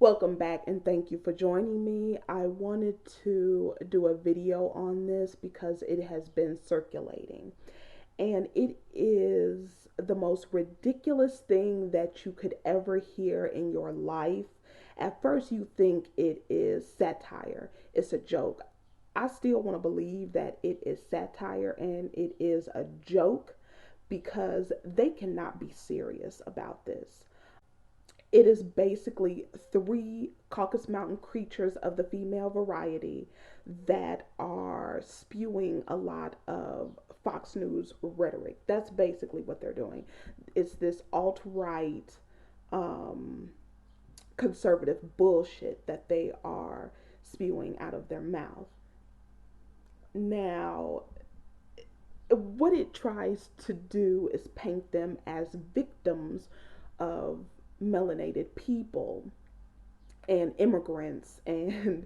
Welcome back and thank you for joining me. I wanted to do a video on this because it has been circulating and it is the most ridiculous thing that you could ever hear in your life. At first you think it is satire, it's a joke. I still want to believe that it is satire and it is a joke because they cannot be serious about this. It is basically three Caucasus Mountain creatures of the female variety that are spewing a lot of Fox News rhetoric. That's basically what they're doing. It's this alt-right conservative bullshit that they are spewing out of their mouth. Now, what it tries to do is paint them as victims of melanated people and immigrants and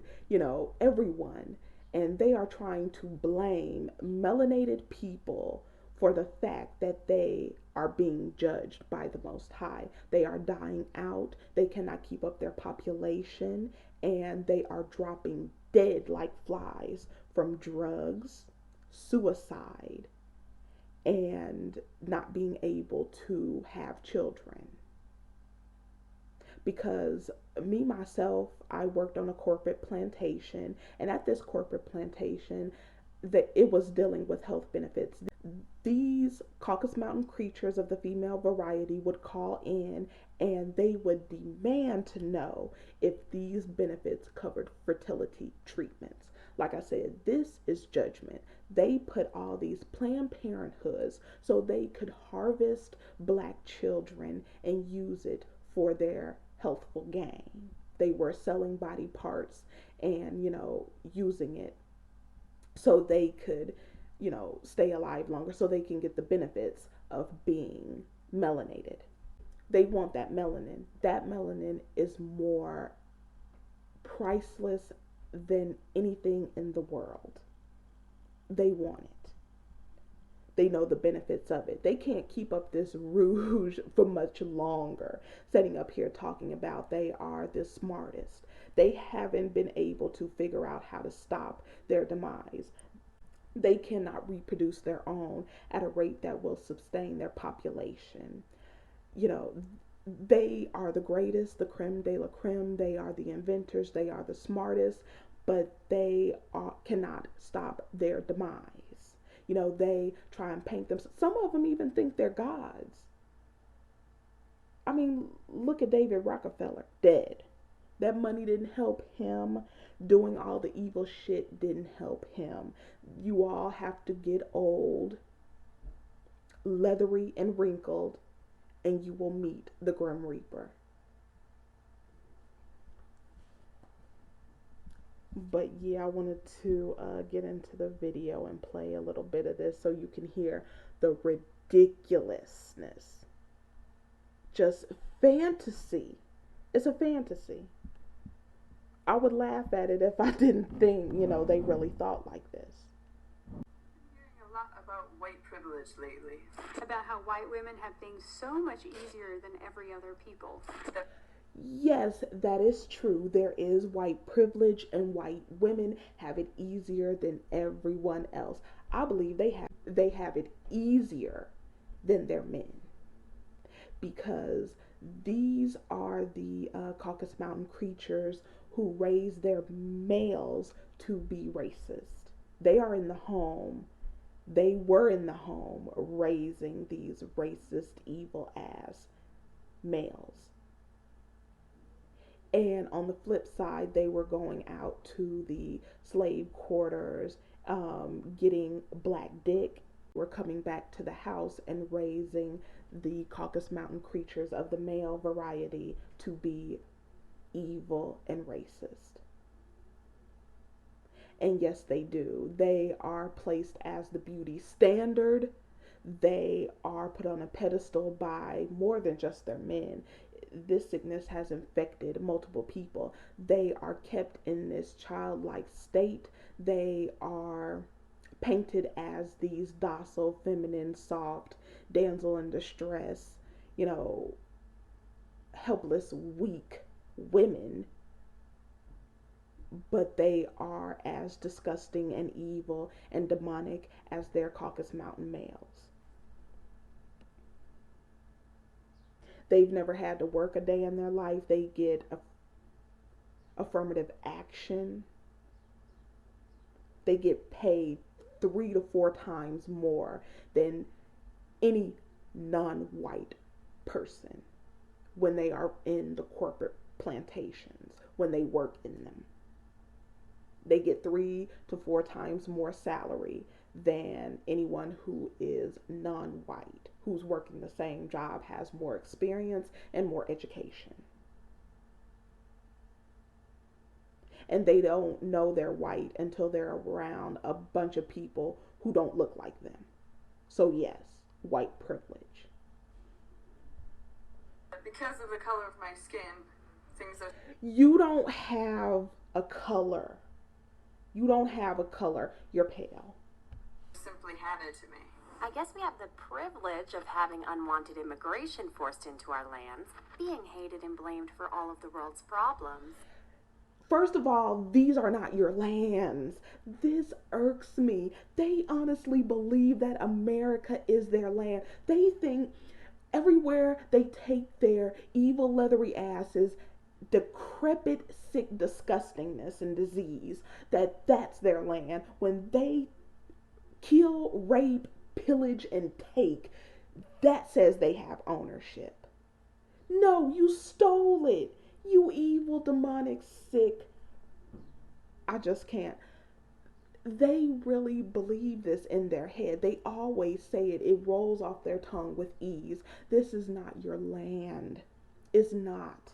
everyone, and they are trying to blame melanated people for the fact that they are being judged by the Most High. They are dying out, they cannot keep up their population, and they are dropping dead like flies from drugs, suicide, and not being able to have children. Because me, myself, I worked on a corporate plantation, and at this corporate plantation, it was dealing with health benefits. These Caucasus Mountain creatures of the female variety would call in and they would demand to know if these benefits covered fertility treatments. Like I said, this is judgment. They put all these Planned Parenthoods so they could harvest black children and use it for their healthful gain. They were selling body parts and, using it so they could, stay alive longer, so they can get the benefits of being melanated. They want that melanin. That melanin is more priceless than anything in the world. They want it. They know the benefits of it. They can't keep up this rouge for much longer, sitting up here talking about they are the smartest. They haven't been able to figure out how to stop their demise. They cannot reproduce their own at a rate that will sustain their population. They are the greatest, the creme de la creme. They are the inventors. They are the smartest, but they cannot stop their demise. They try and paint them. Some of them even think they're gods. I mean, look at David Rockefeller, dead. That money didn't help him. Doing all the evil shit didn't help him. You all have to get old, leathery, and wrinkled, and you will meet the Grim Reaper. But yeah, I wanted to get into the video and play a little bit of this so you can hear the ridiculousness. Just fantasy. It's a fantasy. I would laugh at it if I didn't think, they really thought like this. Hearing a lot about white privilege lately. About how white women have things so much easier than every other people. Yes, that is true. There is white privilege, and white women have it easier than everyone else. I believe they have it easier than their men because these are the Caucasus Mountain creatures who raise their males to be racist. They are in the home. They were in the home raising these racist, evil ass males. And on the flip side, they were going out to the slave quarters, getting black dick. Were coming back to the house and raising the Caucasus Mountain creatures of the male variety to be evil and racist. And yes, they do. They are placed as the beauty standard. They are put on a pedestal by more than just their men. This sickness has infected multiple people. They are kept in this childlike state. They are painted as these docile, feminine, soft, damsel in distress, you know, helpless, weak women, but they are as disgusting and evil and demonic as their Caucasus Mountain males. They've never had to work a day in their life. They get affirmative action. They get paid 3 to 4 times more than any non white person when they are in the corporate plantations, when they work in them. They get 3 to 4 times more salary than anyone who is non white, who's working the same job, has more experience and more education. And they don't know they're white until they're around a bunch of people who don't look like them. So, yes, white privilege. Because of the color of my skin, things are You don't have a color. You don't have a color. You're pale. simply handed to me. I guess we have the privilege of having unwanted immigration forced into our lands, being hated and blamed for all of the world's problems. First of all, these are not your lands. This irks me. They honestly believe that America is their land. They think everywhere they take their evil, leathery asses, decrepit, sick disgustingness and disease, that's their land. When they kill, rape, pillage, and take, that says they have ownership. No, you stole it. You evil, demonic, sick. I just can't. They really believe this in their head. They always say it. It rolls off their tongue with ease. This is not your land. It's not.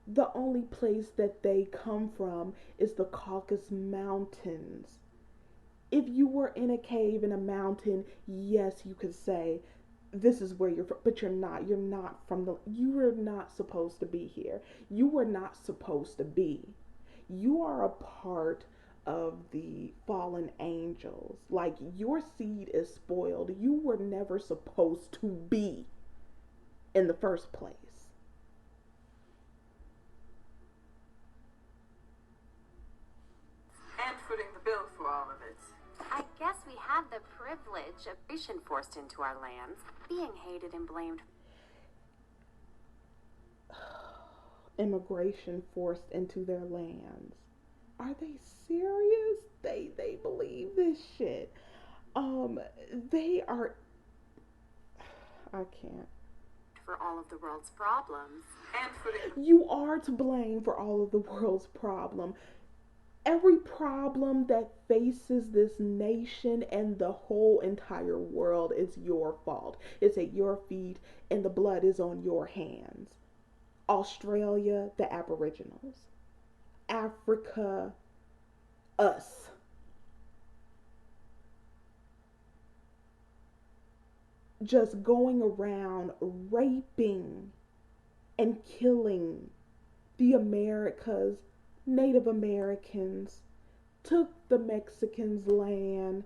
The only place that they come from is the Caucasus Mountains. If you were in a cave in a mountain, yes, you could say this is where you're from, but you're not. You're not from the, you were not supposed to be here. You were not supposed to be. You are a part of the fallen angels. Like your seed is spoiled. You were never supposed to be in the first place. And footing the bill for all of it. I guess we have the privilege of immigration forced into our lands, being hated and blamed. Immigration forced into their lands. Are they serious? They believe this shit. They are. I can't. For all of the world's problems. And footing You are to blame for all of the world's problem. Every problem that faces this nation and the whole entire world is your fault. It's at your feet, and the blood is on your hands. Australia, the Aboriginals. Africa, us. Just going around raping and killing the Americas, Native Americans, took the Mexicans' land,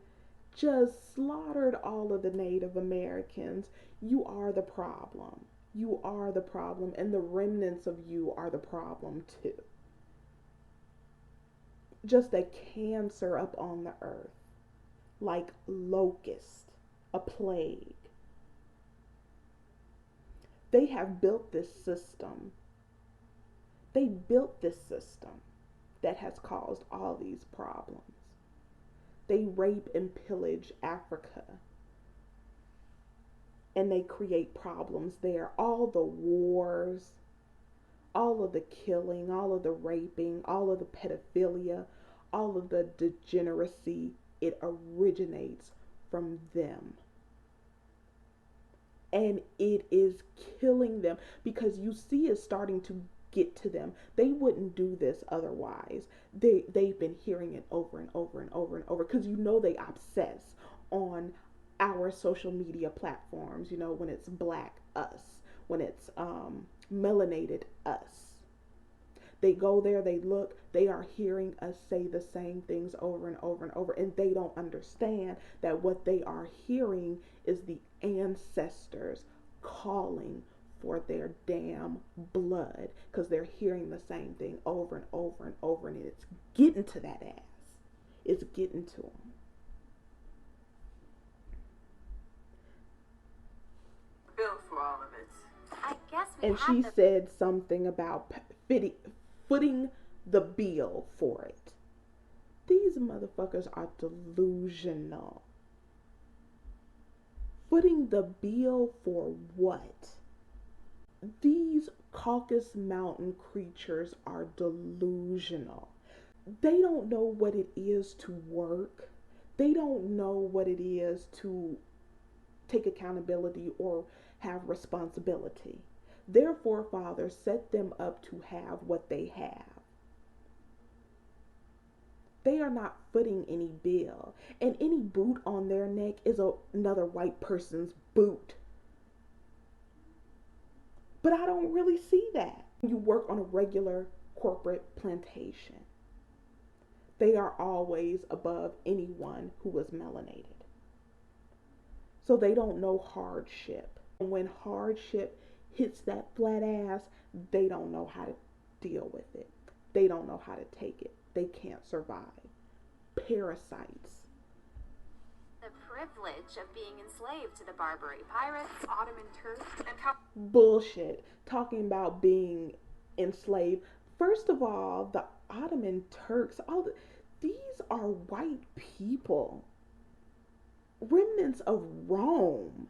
just slaughtered all of the Native Americans. You are the problem. You are the problem, and the remnants of you are the problem too. Just a cancer up on the earth, like locust, a plague. They have built this system. They built this system that has caused all these problems. They rape and pillage Africa, and they create problems there. All the wars, all of the killing, all of the raping, all of the pedophilia, all of the degeneracy, it originates from them. And it is killing them because you see it's starting to get to them. They wouldn't do this otherwise. They've been hearing it over and over and over and over because they obsess on our social media platforms, when it's black us, when it's melanated us. They go there, they look, they are hearing us say the same things over and over and over, and they don't understand that what they are hearing is the ancestors calling for their damn blood because they're hearing the same thing over and over and over, and it's getting to that ass. It's getting to them. Bill for all of it. I guess we And have she the said something about footing the bill for it. These motherfuckers are delusional. Footing the bill for what? These Caucasus Mountain creatures are delusional. They don't know what it is to work. They don't know what it is to take accountability or have responsibility. Their forefathers set them up to have what they have. They are not footing any bill, and any boot on their neck is another white person's boot. But I don't really see that. You work on a regular corporate plantation. They are always above anyone who is melanated. So they don't know hardship. And when hardship hits that flat ass, they don't know how to deal with it. They don't know how to take it. They can't survive. Parasites. the privilege of being enslaved to the Barbary pirates, Ottoman Turks, and Bullshit. Talking about being enslaved. First of all, the Ottoman Turks, these are white people. Remnants of Rome.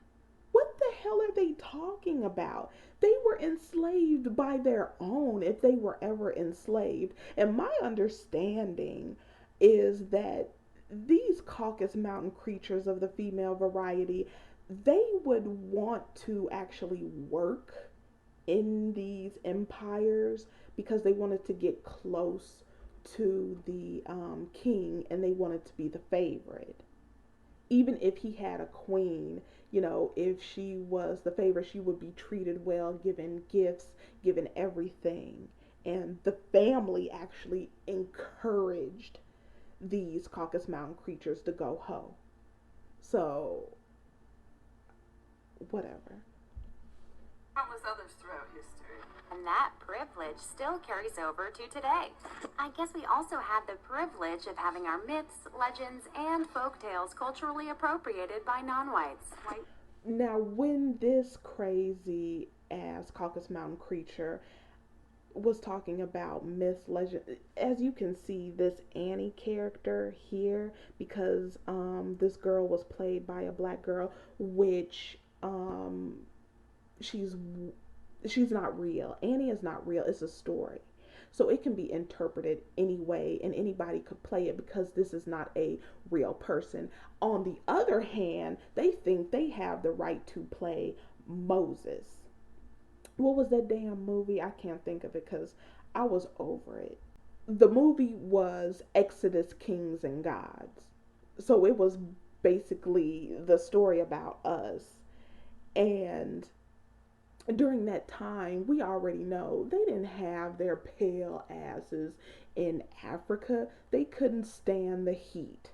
What the hell are they talking about? They were enslaved by their own, if they were ever enslaved. And my understanding is that these Caucasus Mountain creatures of the female variety, they would want to actually work in these empires because they wanted to get close to the king, and they wanted to be the favorite. Even if he had a queen, if she was the favorite, she would be treated well, given gifts, given everything. And the family actually encouraged these Caucasus Mountain creatures to go ho. So, whatever. countless others throughout history. and that privilege still carries over to today. I guess we also have the privilege of having our myths, legends, and folktales culturally appropriated by non-whites. Now, when this crazy ass Caucasus Mountain creature was talking about myths, legend, as you can see, this Annie character here, because this girl was played by a black girl, which she's not real. Annie is not real. It's a story. So it can be interpreted any way, and anybody could play it because this is not a real person. On the other hand, they think they have the right to play Moses. What was that damn movie? I can't think of it because I was over it. The movie was Exodus Kings and Gods. So it was basically the story about us. And during that time, we already know they didn't have their pale asses in Africa. They couldn't stand the heat.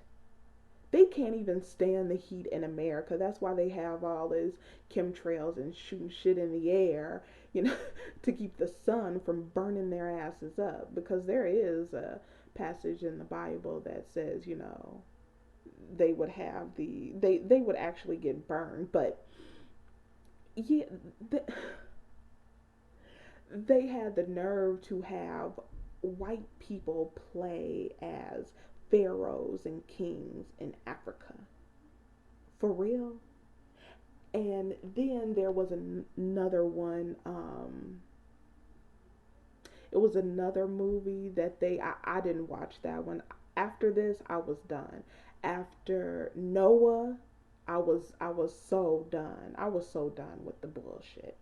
They can't even stand the heat in America. That's why they have all these chemtrails and shooting shit in the air, you know, to keep the sun from burning their asses up. Because there is a passage in the Bible that says, you know, they would have they would actually get burned. But yeah, the, they had the nerve to have white people play as pharaohs and kings in Africa. For real? And then there was another one. It was another movie that I didn't watch that one. After this, I was done. After Noah, I was so done. I was so done with the bullshit.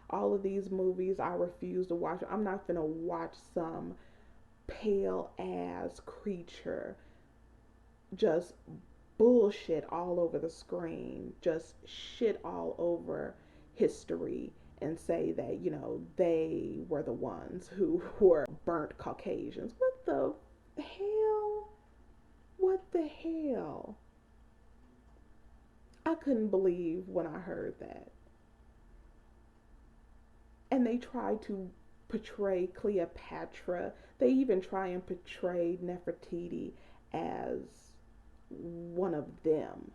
All of these movies I refuse to watch. I'm not gonna watch some pale ass creature just bullshit all over the screen, just shit all over history and say that, you know, they were the ones who were burnt Caucasians. What the hell? What the hell? I couldn't believe when I heard that. And they try to portray Cleopatra. They even try and portray Nefertiti as one of them.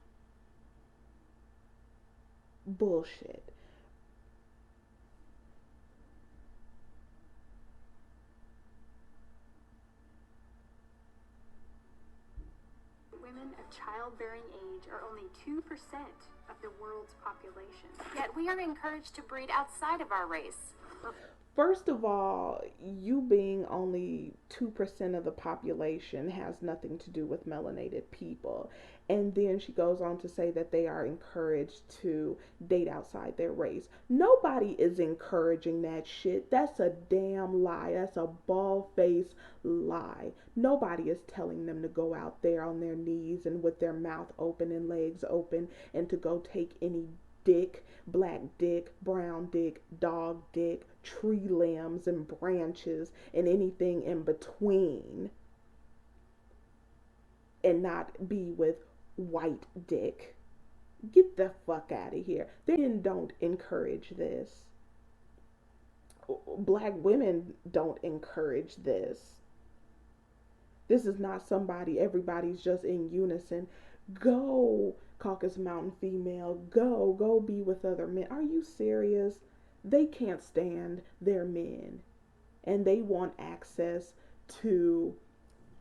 Bullshit. Women of childbearing age are only 2% of the world's population. Yet we are encouraged to breed outside of our race. First of all, you being only 2% of the population has nothing to do with melanated people. And then she goes on to say that they are encouraged to date outside their race. Nobody is encouraging that shit. That's a damn lie. That's a bald faced lie. Nobody is telling them to go out there on their knees and with their mouth open and legs open and to go take any dick, black dick, brown dick, dog dick, tree limbs and branches and anything in between and not be with white dick. Get the fuck out of here. They don't encourage this. Black women don't encourage this. This is not somebody, everybody's just in unison. Go, Caucasus Mountain female, go be with other men. Are you serious? They can't stand their men. And they want access to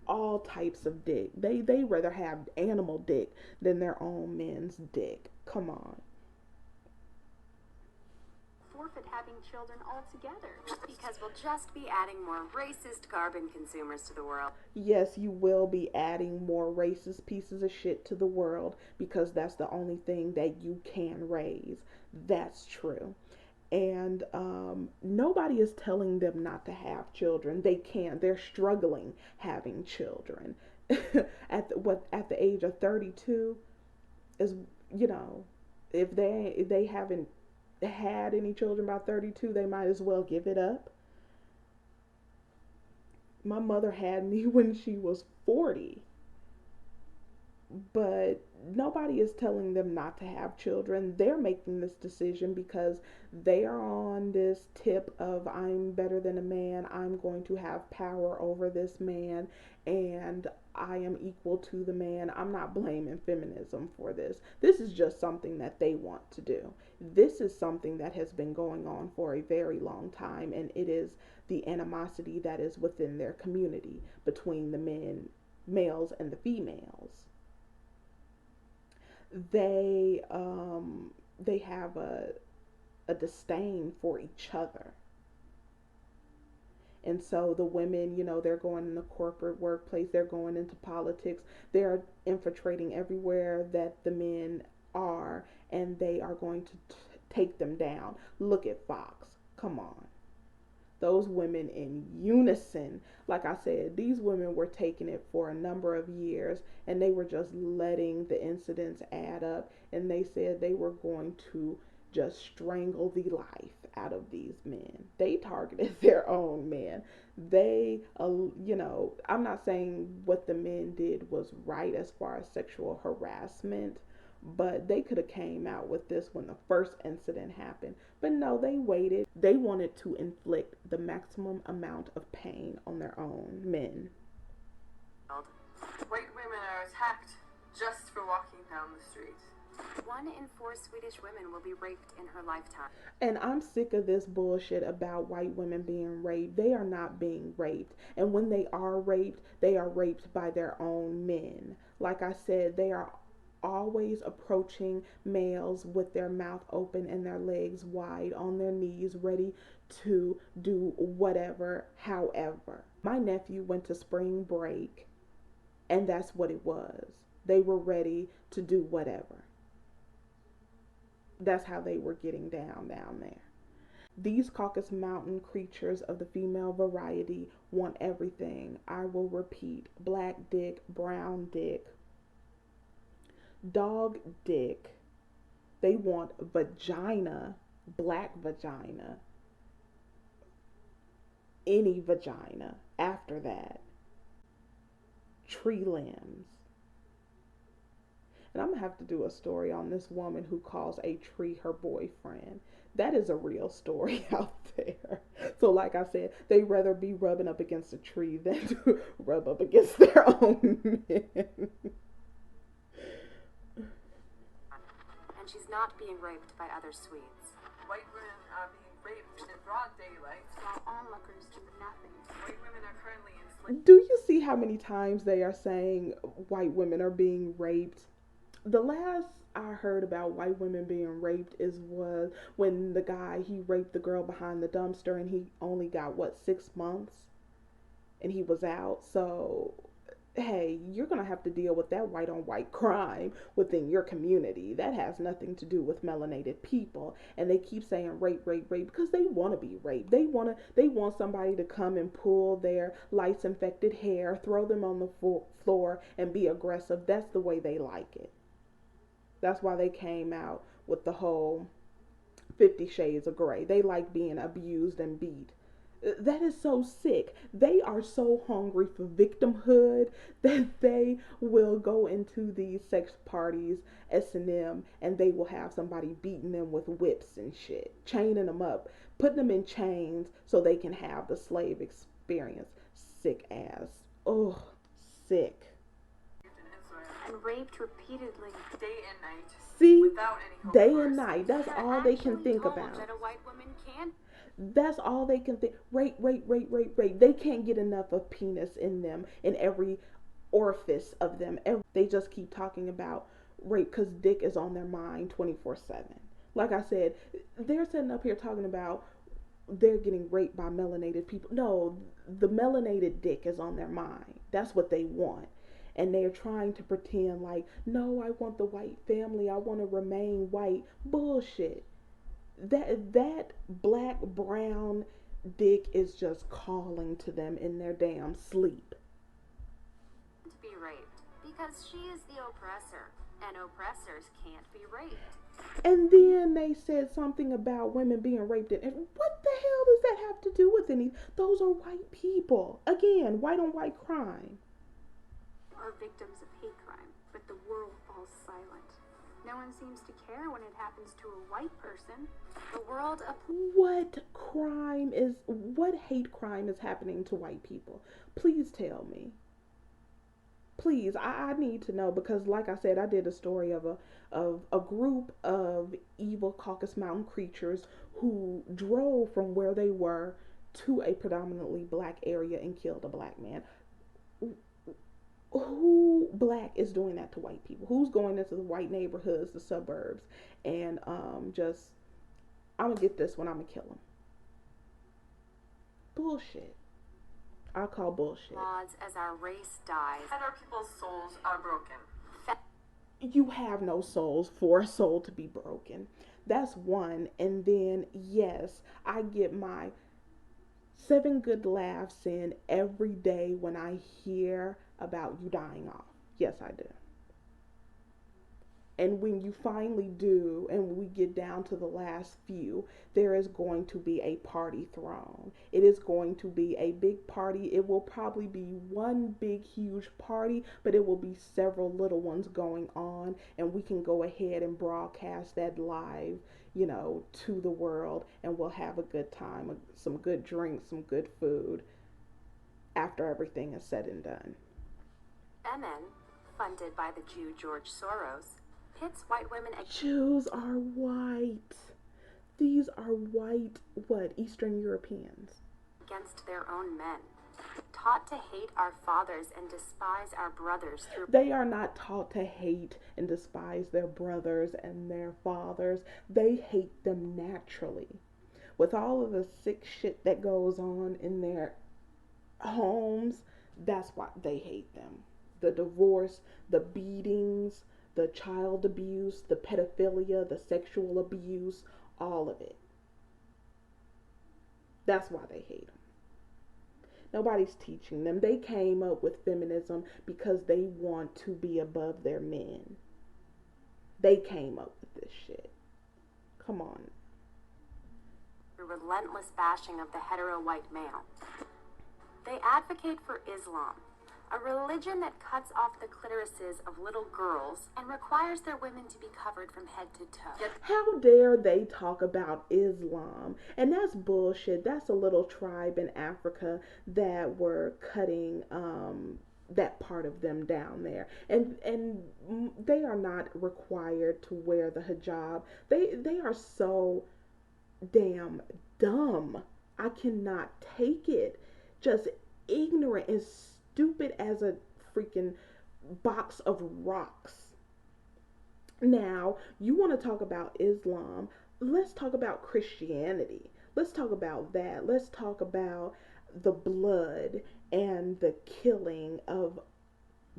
all types of dick. They rather have animal dick than their own men's dick. Come on. Forfeit having children altogether because we'll just be adding more racist carbon consumers to the world. Yes, you will be adding more racist pieces of shit to the world because that's the only thing that you can raise. That's true. And nobody is telling them not to have children. They can. They're struggling having children. At the age of 32 is, you know, if they haven't had any children by 32, they might as well give it up. My mother had me when she was 40, but nobody is telling them not to have children. They're making this decision because they are on this tip of I'm better than a man. I'm going to have power over this man and I am equal to the man. I'm not blaming feminism for this. This is just something that they want to do. This is something that has been going on for a very long time, and it is the animosity that is within their community between the males and the females. They have a disdain for each other. And so the women, you know, they're going in the corporate workplace, they're going into politics, they're infiltrating everywhere that the men are, and they are going to take them down. Look at Fox. Come on. Those women in unison, like I said, these women were taking it for a number of years and they were just letting the incidents add up, and they said they were going to just strangle the life out of these men. They targeted their own men. They, I'm not saying what the men did was right as far as sexual harassment, but they could have came out with this when the first incident happened. But no, they waited. They wanted to inflict the maximum amount of pain on their own men. White women are attacked just for walking down the street. 1 in 4 Swedish women will be raped in her lifetime. And I'm sick of this bullshit about white women being raped. They are not being raped. And when they are raped by their own men. Like I said, they are always approaching males with their mouth open and their legs wide, on their knees, ready to do whatever, however. My nephew went to spring break, and that's what it was. They were ready to do whatever. That's how they were getting down there. These Caucasus Mountain creatures of the female variety want everything. I will repeat: black dick, brown dick, dog dick. They want vagina, black vagina, any vagina after that, tree limbs. And I'm going to have to do a story on this woman who calls a tree her boyfriend. That is a real story out there. So like I said, they'd rather be rubbing up against a tree than to rub up against their own men. And she's not being raped by other Swedes. White women are being raped in broad daylight, while onlookers do nothing. White women are currently enslaved. Do you see how many times they are saying white women are being raped? The last I heard about white women being raped was when the guy, he raped the girl behind the dumpster, and he only got 6 months and he was out. So hey, you're gonna have to deal with that white on white crime within your community. That has nothing to do with melanated people. And they keep saying rape because they want to be raped. They want somebody to come and pull their lice infected hair, throw them on the floor, and be aggressive. That's the way they like it. That's why they came out with the whole 50 Shades of Grey. They like being abused and beat. That is so sick. They are so hungry for victimhood that they will go into these sex parties, S&M, and they will have somebody beating them with whips and shit, chaining them up, putting them in chains so they can have the slave experience. Sick ass. Oh, sick. And raped repeatedly, day and night. See, without any hope day of and mercy. night. That's all they can think about. That a white woman can. That's all they can think. Rape. They can't get enough of penis in them, in every orifice of them. They just keep talking about rape because dick is on their mind 24/7. Like I said, they're sitting up here talking about they're getting raped by melanated people. No, the melanated dick is on their mind. That's what they want. And they're trying to pretend like, no, I want the white family. I want to remain white. Bullshit. That black, brown dick is just calling to them in their damn sleep. To be raped because she is the oppressor, and oppressors can't be raped. And then they said something about women being raped. And what the hell does that have to do with any? Those are white people. Again, white on white crime. Are victims of hate crime, but the world falls silent. No one seems to care when it happens to a white person. The world of what hate crime is happening to white people? Please tell me. Please, I need to know, because like I said, I did a story of a group of evil Caucasus Mountain creatures who drove from where they were to a predominantly black area and killed a black man. Who black is doing that to white people? Who's going into the white neighborhoods, the suburbs, and I'm gonna get this one, I'm gonna kill him? Bullshit. I call bullshit. Laws as our race dies. And our people's souls are broken. You have no souls for a soul to be broken. That's one. And then, yes, I get my 7 good laughs in every day when I hear about you dying off. Yes, I do. And when you finally do, and we get down to the last few, there is going to be a party thrown. It is going to be a big party. It will probably be one big, huge party, but it will be several little ones going on, and we can go ahead and broadcast that live, to the world, and we'll have a good time, some good drinks, some good food after everything is said and done. MN, funded by the Jew George Soros, pits white women Jews are white. These are white, what, Eastern Europeans. against their own men, taught to hate our fathers and despise our brothers through. They are not taught to hate and despise their brothers and their fathers. They hate them naturally. With all of the sick shit that goes on in their homes, that's why they hate them. The divorce, the beatings, the child abuse, the pedophilia, the sexual abuse, all of it. That's why they hate them. Nobody's teaching them. They came up with feminism because they want to be above their men. They came up with this shit. Come on. Through relentless bashing of the hetero white male. They advocate for Islam, a religion that cuts off the clitorises of little girls and requires their women to be covered from head to toe. How dare they talk about Islam? And that's bullshit. That's a little tribe in Africa that were cutting that part of them down there. And they are not required to wear the hijab. They are so damn dumb. I cannot take it. Just ignorant and stupid as a freaking box of rocks. Now, you want to talk about Islam? Let's talk about Christianity. Let's talk about that. Let's talk about the blood and the killing of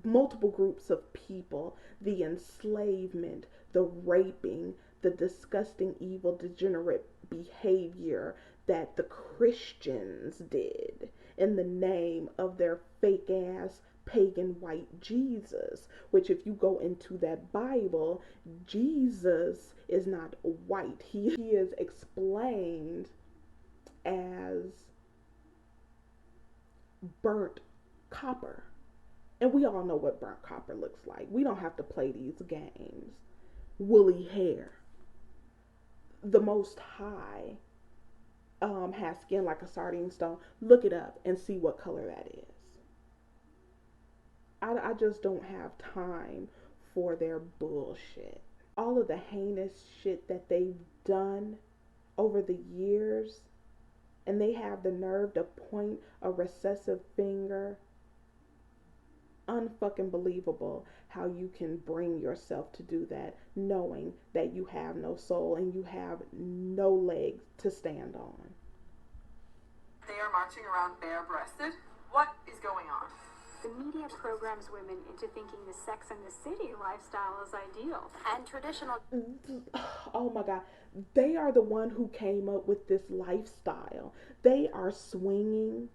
multiple groups of people, the enslavement, the raping, the disgusting, evil, degenerate behavior that the Christians did in the name of their fake ass pagan white Jesus, which if you go into that Bible, Jesus is not white. He is explained as burnt copper. And we all know what burnt copper looks like. We don't have to play these games. Woolly hair. The Most High has skin like a sardine stone. Look it up and see what color that is. I just don't have time for their bullshit. All of the heinous shit that they've done over the years, and they have the nerve to point a recessive finger. Unfucking believable how you can bring yourself to do that, knowing that you have no soul and you have no legs to stand on. They are marching around bare-breasted. What is going on? The media programs women into thinking the Sex and the City lifestyle is ideal. And traditional. Oh my God. They are the one who came up with this lifestyle. They are swinging.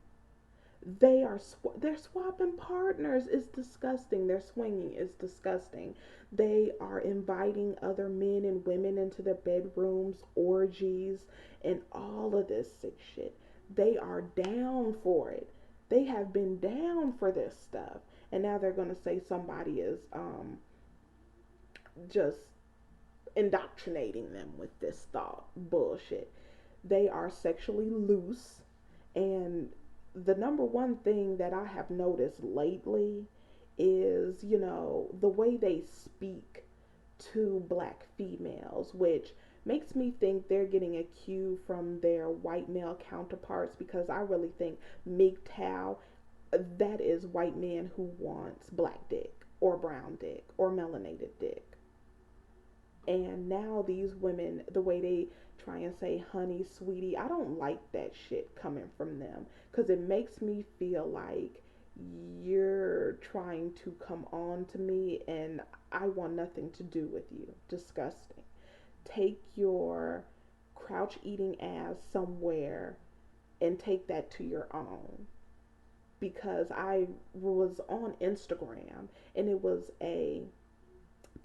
They're swapping partners. It's disgusting. They're swinging. It's disgusting. They are inviting other men and women into their bedrooms, orgies, and all of this sick shit. They are down for it. They have been down for this stuff. And now they're going to say somebody is just indoctrinating them with this thought. Bullshit. They are sexually loose. And the number one thing that I have noticed lately is, the way they speak to black females, which makes me think they're getting a cue from their white male counterparts, because I really think MGTOW, that is white man who wants black dick or brown dick or melanated dick. And now these women, the way they try and say honey, sweetie, I don't like that shit coming from them, because it makes me feel like you're trying to come on to me and I want nothing to do with you. Disgusting. Take your crouch eating ass somewhere and take that to your own. Because I was on Instagram and it was a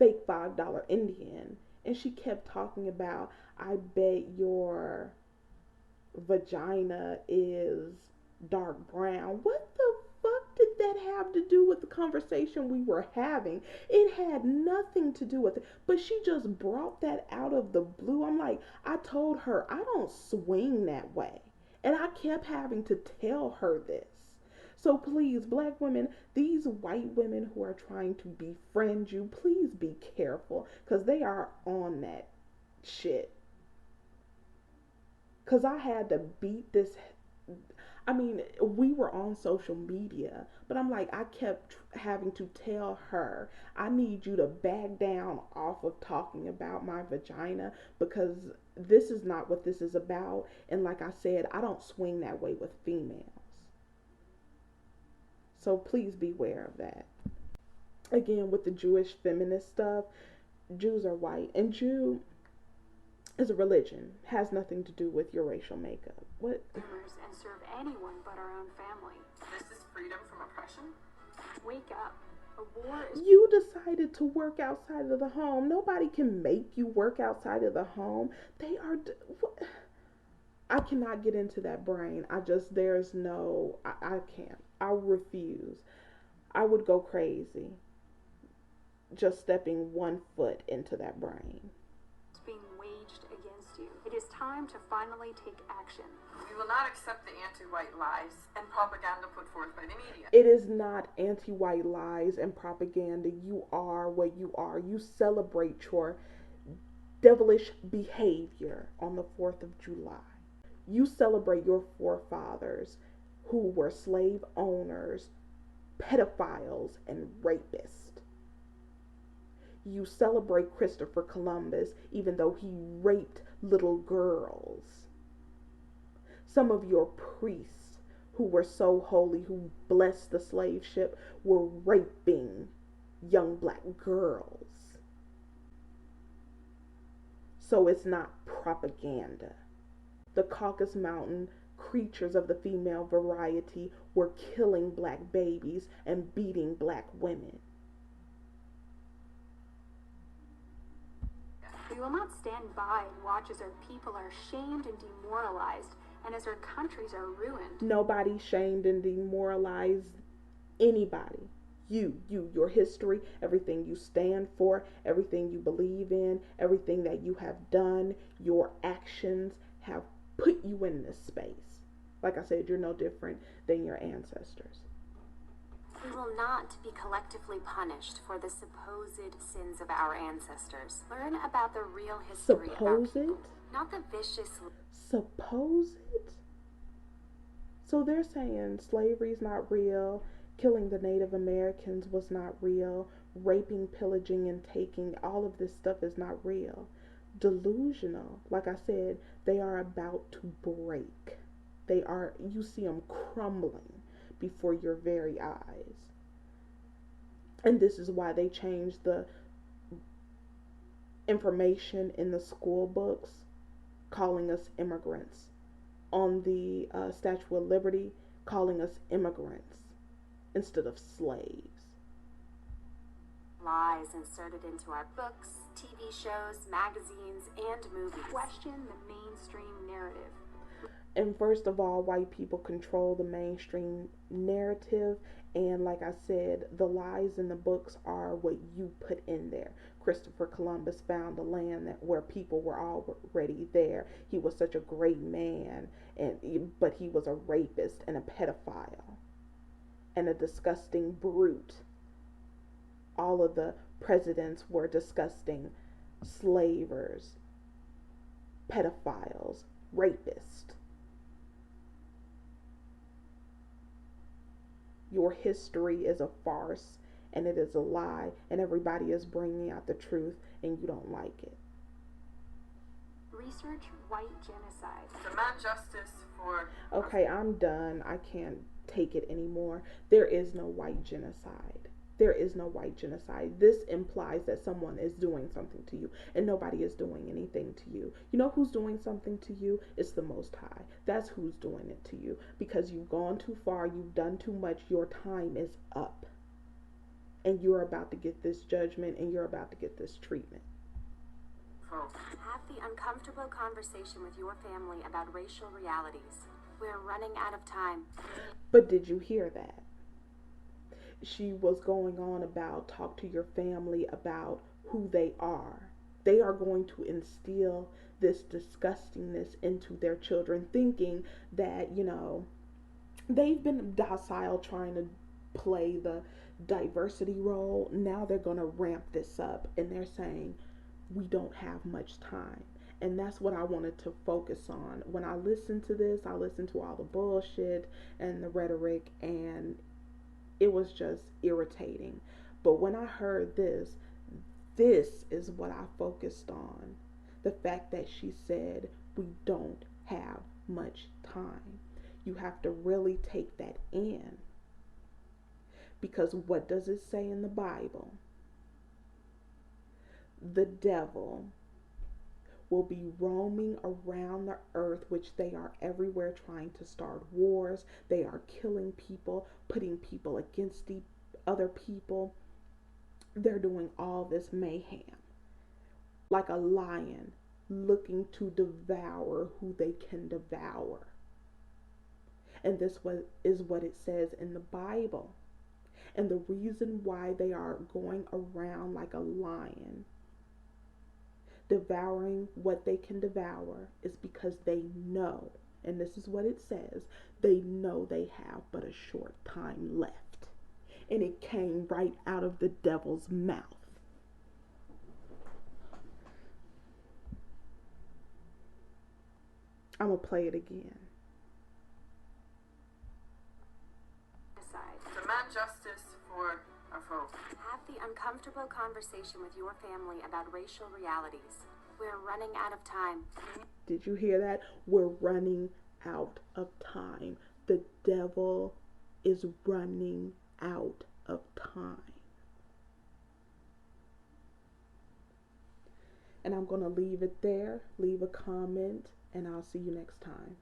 fake $5 Indian. And she kept talking about, I bet your vagina is dark brown. What the fuck did that have to do with the conversation we were having? It had nothing to do with it. But she just brought that out of the blue. I'm like, I told her I don't swing that way. And I kept having to tell her this. So please, black women, these white women who are trying to befriend you, please be careful because they are on that shit. Because I had to beat this. I mean, we were on social media, but I'm like, I kept having to tell her, I need you to back down off of talking about my vagina because this is not what this is about. And like I said, I don't swing that way with females. So please beware of that. Again, with the Jewish feminist stuff, Jews are white, and Jew is a religion, has nothing to do with your racial makeup. What? And serve anyone but our own family. This is freedom from oppression? Wake up. A war is. You decided to work outside of the home. Nobody can make you work outside of the home. They are. What? I cannot get into that brain. There's no. I can't. I refuse. I would go crazy just stepping one foot into that brain. Being waged against you. It is time to finally take action. We will not accept the anti-white lies and propaganda put forth by the media. It is not anti-white lies and propaganda. You are what you are. You celebrate your devilish behavior on the 4th of July. You celebrate your forefathers who were slave owners, pedophiles, and rapists. You celebrate Christopher Columbus even though he raped little girls. Some of your priests who were so holy, who blessed the slave ship, were raping young black girls. So it's not propaganda. The Caucasus Mountain creatures of the female variety were killing black babies and beating black women. We will not stand by and watch as our people are shamed and demoralized, and as our countries are ruined. Nobody shamed and demoralized anybody. Your history, everything you stand for, everything you believe in, everything that you have done, your actions have put you in this space. Like I said, you're no different than your ancestors. We will not be collectively punished for the supposed sins of our ancestors. Learn about the real history of our people, not the vicious. Supposed? So they're saying slavery's not real, killing the Native Americans was not real, raping, pillaging, and taking, all of this stuff is not real. Delusional. Like I said, they are about to break. You see them crumbling before your very eyes. And this is why they changed the information in the school books calling us immigrants. On the Statue of Liberty, calling us immigrants instead of slaves. Lies inserted into our books, TV shows, magazines, and movies. Question the mainstream narrative. And first of all, white people control the mainstream narrative. And like I said, the lies in the books are what you put in there. Christopher Columbus found a land where people were already there. He was such a great man, but he was a rapist and a pedophile and a disgusting brute. All of the presidents were disgusting slavers, pedophiles, rapists. Your history is a farce and it is a lie, and everybody is bringing out the truth and you don't like it. Research white genocide. Demand justice for... Okay, I'm done. I can't take it anymore. There is no white genocide. There is no white genocide. This implies that someone is doing something to you, and nobody is doing anything to you. You know who's doing something to you? It's the Most High. That's who's doing it to you, because you've gone too far. You've done too much. Your time is up. and you're about to get this judgment and you're about to get this treatment. Have the uncomfortable conversation with your family about racial realities. We're running out of time. But did you hear that? She was going on about talk to your family about who they are. They are going to instill this disgustingness into their children, thinking that, they've been docile trying to play the diversity role. Now they're going to ramp this up and they're saying, we don't have much time. And that's what I wanted to focus on. When I listened to this, I listened to all the bullshit and the rhetoric, and it was just irritating. But when I heard this is what I focused on. The fact that she said, we don't have much time. You have to really take that in. Because what does it say in the Bible? The devil will be roaming around the earth, which they are everywhere trying to start wars. They are killing people, putting people against the other people. They're doing all this mayhem. Like a lion looking to devour who they can devour. And this is what it says in the Bible. And the reason why they are going around like a lion, devouring what they can devour, is because they know, and this is what it says, they know they have but a short time left. And it came right out of the devil's mouth. I'm going to play it again. Demand justice for our folks. Have the uncomfortable conversation with your family about racial realities. We're running out of time. Did you hear that? We're running out of time. The devil is running out of time. And I'm going to leave it there. Leave a comment, and I'll see you next time.